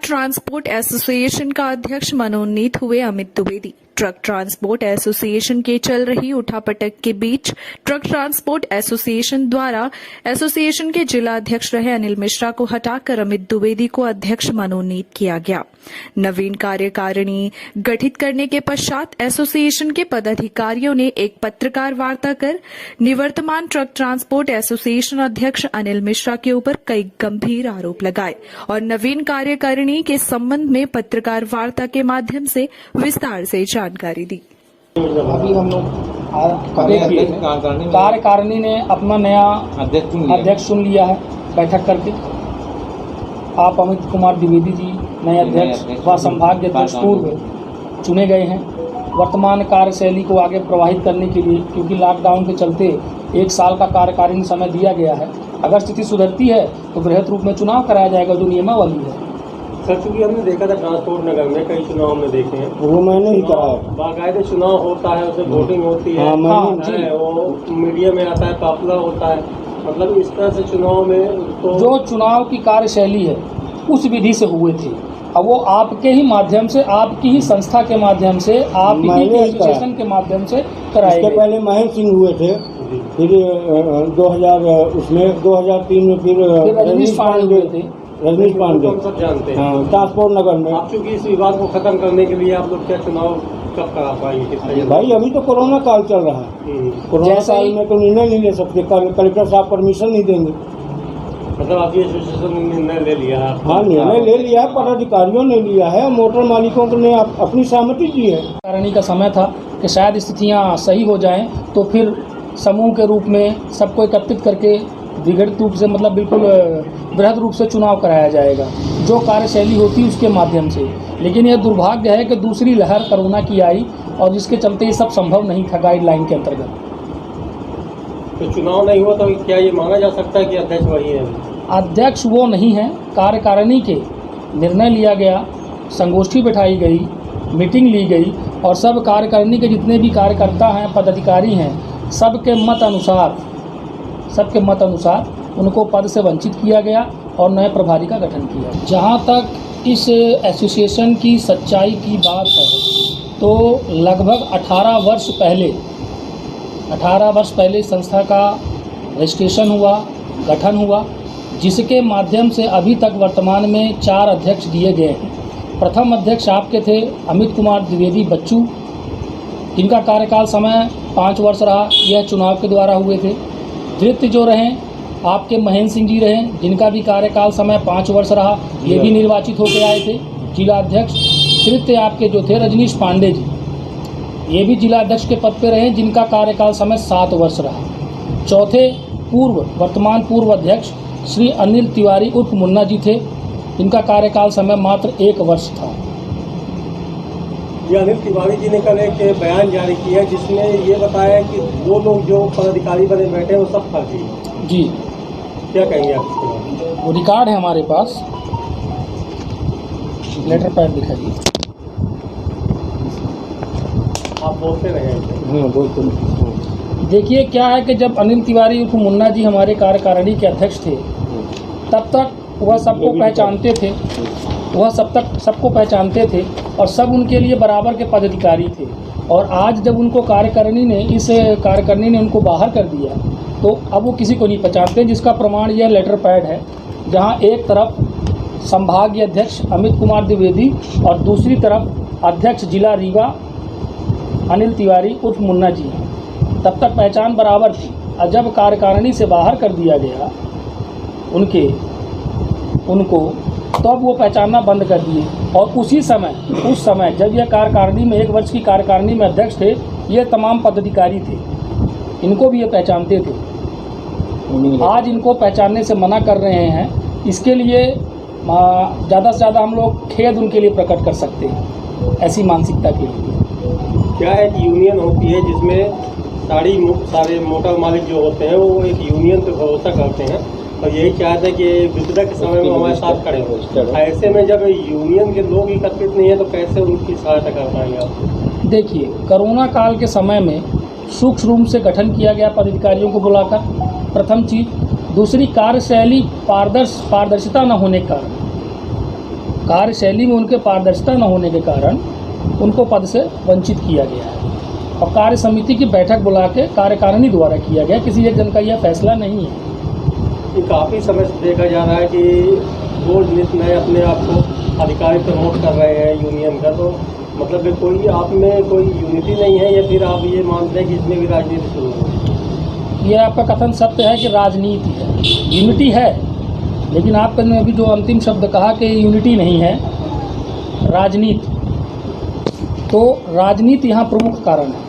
Transport association का अध्यक्ष मनोनीत हुए Amit Dwivedi. Truck transport association के चल रही उठापटक के बीच ट्रक ट्रांसपोर्ट एसोसिएशन द्वारा एसोसिएशन के जिला अध्यक्ष रहे अनिल मिश्रा को हटाकर अमित द्विवेदी को अध्यक्ष मनोनीत किया गया। नवीन कार्यकारिणी गठित करने के पश्चात एसोसिएशन के पदाधिकारियों ने एक पत्रकार वार्ता कर निवर्तमान ट्रक ट्रांसपोर्ट एसोसिएशन अध्यक्ष अनिल मिश्रा के ऊपर कई गंभीर आरोप लगाए और नवीन कार्यकारिणी के संबंध में पत्रकार वार्ता के माध्यम से विस्तार से जानकारी दी। अभी हम लोग कार्यकारिणी ने अपना नया अध्यक्ष चुन लिया है बैठक करके। आप अमित कुमार द्विवेदी जी नए अध्यक्ष व संभाग अध्यक्ष पूर्व चुने गए हैं। वर्तमान कार्यशैली को आगे प्रवाहित करने के लिए, क्योंकि लॉकडाउन के चलते 1 साल का कार्यकारिणी समय दिया गया है। अगर स्थिति सुधरती है तो बृहद रूप में चुनाव कराया जाएगा जो नियमावली है। सर, चूँकि हमने देखा था ट्रांसपोर्ट नगर में कई चुनाव में देखे हैं, वो मैंने ही कराया। बाकायदे चुनाव होता है, उसमें वोटिंग होती है, वो मीडिया में आता है, पॉपुलर होता है। मतलब इस तरह से चुनाव में तो जो चुनाव की कार्यशैली है उस विधि से हुए थे। अब वो आपके ही माध्यम से, आपकी ही संस्था के माध्यम से, आपकी एसोसिएशन के माध्यम से कराए गए। पहले महेंद्र सिंह हुए थे, फिर 2003 में फिर रजनीश पांडे हुए थे। रजनीश पांडे हम सब जानते हैं। ट्रांसपोर्ट नगर में। आप चूँकि इस विवाद को खत्म करने के लिए आप लोग क्या चुनाव कब करा पाएंगे? भाई अभी तो कोरोना काल चल रहा है। कोरोना काल में तो निर्णय नहीं ले सकते, कलेक्टर साहब परमिशन नहीं देंगे। मतलब आपकी एसोसिएशन ने निर्णय ले लिया है? हाँ, निर्णय ले लिया है, पदाधिकारियों ने लिया है, मोटर मालिकों ने अपनी सहमति दी है। कार्यकारिणी का समय था कि शायद स्थितियाँ सही हो जाएं तो फिर समूह के रूप में सबको एकत्रित करके विघटित रूप से, मतलब बिल्कुल बृहद रूप से चुनाव कराया जाएगा जो कार्यशैली होती है उसके माध्यम से। लेकिन यह दुर्भाग्य है कि दूसरी लहर कोरोना की आई और जिसके चलते ये सब संभव नहीं था गाइडलाइन के अंतर्गत। तो चुनाव नहीं हुआ तो क्या ये माना जा सकता है कि अध्यक्ष वही है? अध्यक्ष वो नहीं है। कार्यकारिणी के निर्णय लिया गया, संगोष्ठी बैठाई गई, मीटिंग ली गई और सब कार्यकारिणी के जितने भी कार्यकर्ता हैं, पदाधिकारी हैं, सबके मत अनुसार उनको पद से वंचित किया गया और नए प्रभारी का गठन किया। जहाँ तक इस एसोसिएशन की सच्चाई की बात है तो लगभग 18 वर्ष पहले संस्था का रजिस्ट्रेशन हुआ, गठन हुआ, जिसके माध्यम से अभी तक वर्तमान में 4 अध्यक्ष दिए गए हैं। प्रथम अध्यक्ष आपके थे अमित कुमार द्विवेदी बच्चू, जिनका कार्यकाल समय 5 वर्ष रहा, यह चुनाव के द्वारा हुए थे। द्वितीय जो रहे आपके महेंद्र सिंह जी रहे, जिनका भी कार्यकाल समय 5 वर्ष रहा, ये भी निर्वाचित होकर आए थे जिला अध्यक्ष। तृतीय आपके जो थे रजनीश पांडे जी, ये भी जिला अध्यक्ष के पद पर रहे, जिनका कार्यकाल समय 7 वर्ष रहा। चौथे वर्तमान पूर्व अध्यक्ष श्री अनिल तिवारी उर्फ मुन्ना जी थे, जिनका कार्यकाल समय मात्र 1 वर्ष था। ये अनिल तिवारी जी ने कल एक बयान जारी किया जिसमें ये बताया कि वो लोग जो पदाधिकारी बने बैठे हैं वो सब फर्जी जी। क्या कहेंगे आप इसके बारे में? वो रिकॉर्ड है हमारे पास, लेटर पैड दिखाइए। आप बोलते रहे। देखिए क्या है कि जब अनिल तिवारी उर्फ मुन्ना जी हमारे कार्यकारिणी के अध्यक्ष थे तब तक वह सबको पहचानते थे और सब उनके लिए बराबर के पदाधिकारी थे। और आज जब उनको कार्यकारिणी ने उनको बाहर कर दिया तो अब वो किसी को नहीं पहचानते, जिसका प्रमाण यह लेटर पैड है, जहां एक तरफ संभागीय अध्यक्ष अमित कुमार द्विवेदी और दूसरी तरफ अध्यक्ष जिला रीवा अनिल तिवारी उर्फ मुन्ना जी हैं। तब तक पहचान बराबर थी और जब कार्यकारिणी से बाहर कर दिया गया उनको तो अब वो पहचानना बंद कर दिए। और उस समय जब यह कार्यकारिणी में 1 वर्ष की कार्यकारिणी में अध्यक्ष थे, ये तमाम पदाधिकारी थे, इनको भी ये पहचानते थे। आज इनको पहचानने से मना कर रहे हैं। इसके लिए ज़्यादा से ज़्यादा हम लोग खेद उनके लिए प्रकट कर सकते हैं, ऐसी मानसिकता के लिए। क्या एक यूनियन होती है जिसमें सारे मोटर मालिक जो होते हैं वो एक यूनियन पे भरोसा करते हैं और यही चाहते हैं कि विपदा के समय में हमारे साथ खड़े हो। ऐसे में जब यूनियन के लोग एकत्रित नहीं है तो कैसे उनकी सहायता कर पाएंगे आप? देखिए, कोरोना काल के समय में सूक्ष्म रूप से गठन किया गया पदाधिकारियों को बुलाकर, प्रथम चीज। दूसरी, कार्यशैली पारदर्शिता न होने के कारण कार्यशैली में उनके पारदर्शिता न होने के कारण उनको पद से वंचित किया गया है और कार्य समिति की बैठक बुला के कार्यकारिणी द्वारा किया गया, किसी एक जन का यह फैसला नहीं है। ये काफ़ी समय से देखा जा रहा है कि बोर्ड में अपने आप को अधिकारी प्रमोट कर रहे हैं यूनियन का, तो मतलब कि कोई आप में कोई यूनिटी नहीं है या फिर आप ये मानते हैं कि इसमें भी राजनीति शुरू हो? ये आपका कथन सत्य है कि राजनीति है, यूनिटी है, लेकिन आपने अभी जो अंतिम शब्द कहा कि यूनिटी नहीं है, राजनीति, तो राजनीति यहाँ प्रमुख कारण है।